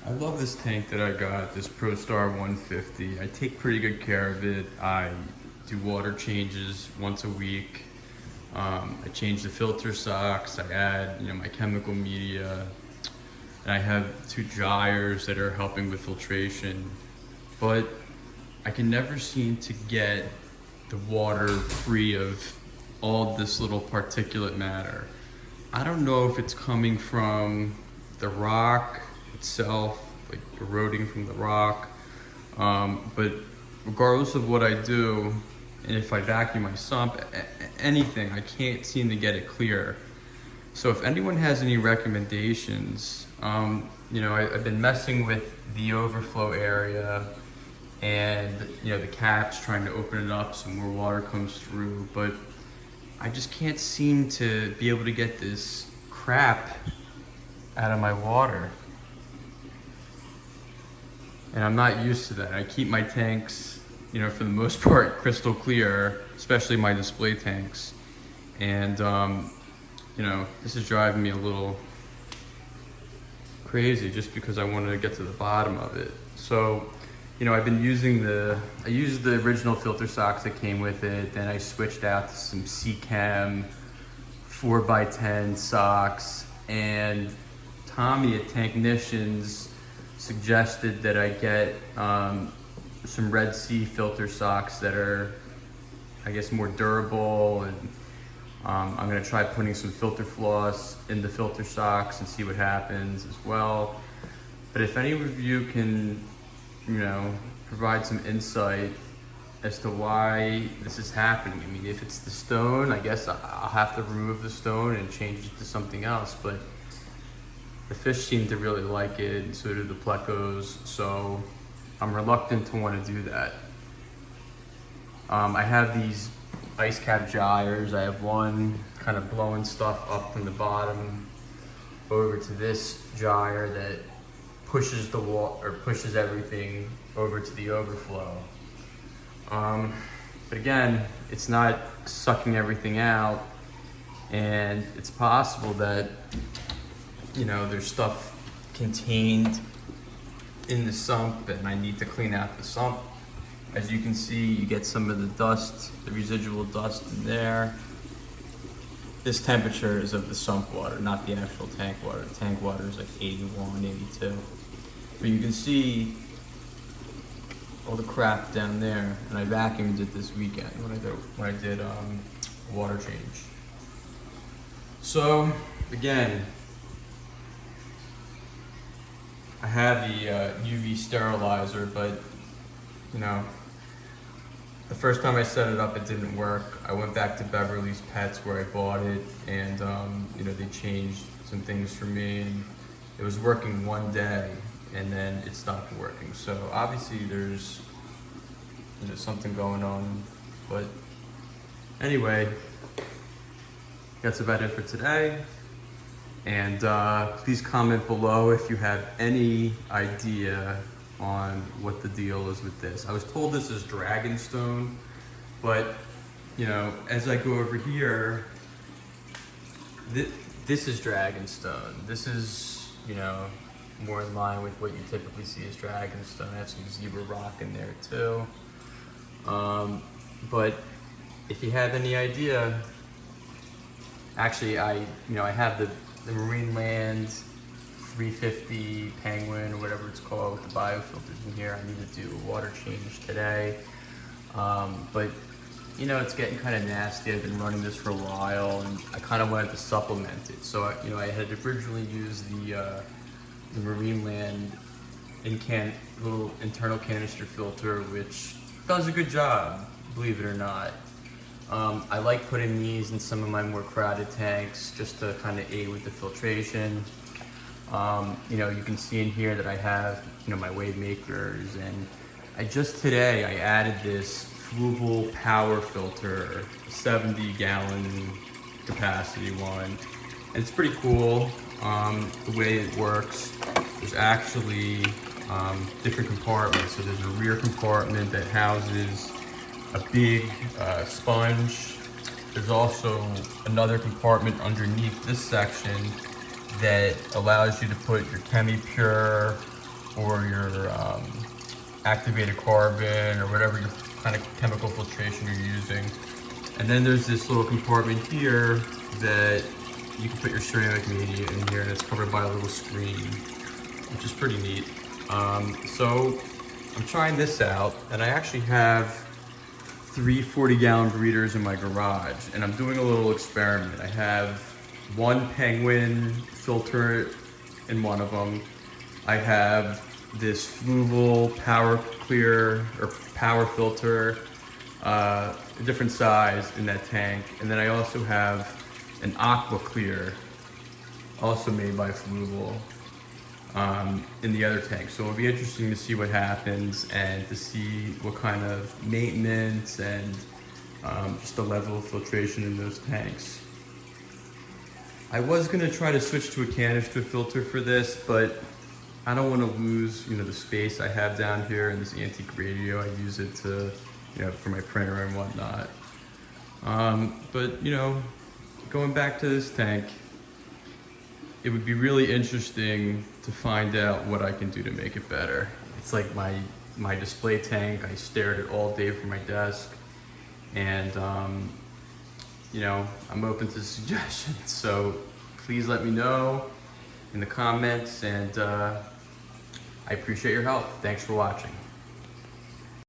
I love this tank that I got, this Prostar 150. I take pretty good care of it. I do water changes once a week. I change the filter socks. I add, my chemical media. And I have 2 gyres that are helping with filtration. But I can never seem to get the water free of all this little particulate matter. I don't know if it's coming from the rock itself, like eroding from the rock, but regardless of what I do, and if I vacuum my sump, anything, I can't seem to get it clear. So if anyone has any recommendations, I've been messing with the overflow area and the caps, trying to open it up so more water comes through, but I just can't seem to be able to get this crap out of my water. And I'm not used to that. I keep my tanks, for the most part, crystal clear, especially my display tanks. And, this is driving me a little crazy just because I wanted to get to the bottom of it. So, I've been using I used the original filter socks that came with it, then I switched out to some C-Chem 4x10 socks, and Tommy at Tanknicians suggested that I get some Red Sea filter socks that are, I guess, more durable, and I'm gonna try putting some filter floss in the filter socks and see what happens as well. But if any of you can, provide some insight as to why this is happening. I mean, if it's the stone, I guess I'll have to remove the stone and change it to something else, but the fish seem to really like it, and so do the plecos, so I'm reluctant to want to do that. I have these ice cap gyres. I have one kind of blowing stuff up from the bottom over to this gyre that pushes the wall, or pushes everything over to the overflow. But again, it's not sucking everything out, and it's possible that there's stuff contained in the sump, and I need to clean out the sump. As you can see, you get some of the dust, the residual dust in there. This temperature is of the sump water, not the actual tank water. The tank water is like 81, 82. But you can see all the crap down there, and I vacuumed it this weekend when I did water change. So again, I have the UV sterilizer, but the first time I set it up, it didn't work. I went back to Beverly's Pets where I bought it, and they changed some things for me, and it was working one day, and then it stopped working. So obviously there's something going on, but anyway, that's about it for today. And please comment below if you have any idea on what the deal is with this. I was told this is dragonstone, but as I go over here, this is dragonstone. This is more in line with what you typically see as dragonstone. I have some zebra rock in there too. But if you have any idea, actually I have the Marine Land 350 Penguin, or whatever it's called, with the biofilters in here. I need to do a water change today. But it's getting kind of nasty. I've been running this for a while, and I kind of wanted to supplement it. So I had originally used the Marine Land little internal canister filter, which does a good job, believe it or not. I like putting these in some of my more crowded tanks just to kind of aid with the filtration. You can see in here that I have my wave makers, and today I added this Fluval Power Filter, 70-gallon capacity one, and it's pretty cool the way it works. There's actually different compartments. So there's a rear compartment that houses a big sponge. There's also another compartment underneath this section that allows you to put your ChemiPure for your activated carbon or whatever your kind of chemical filtration you're using. And then there's this little compartment here that you can put your ceramic media in here, and it's covered by a little screen, which is pretty neat. So I'm trying this out, and I actually have 3 40-gallon breeders in my garage, and I'm doing a little experiment. I have one Penguin filter in one of them. I have this Fluval Power Clear or Power Filter, a different size in that tank, and then I also have an Aqua Clear, also made by Fluval, in the other tank. So it'll be interesting to see what happens and to see what kind of maintenance and just the level of filtration in those tanks. I was gonna try to switch to a canister filter for this, but I don't want to lose, the space I have down here in this antique radio. I use it to, for my printer and whatnot. But going back to this tank, it would be really interesting to find out what I can do to make it better. It's like my display tank. I stare at it all day from my desk, and I'm open to suggestions. So please let me know in the comments, and I appreciate your help. Thanks for watching.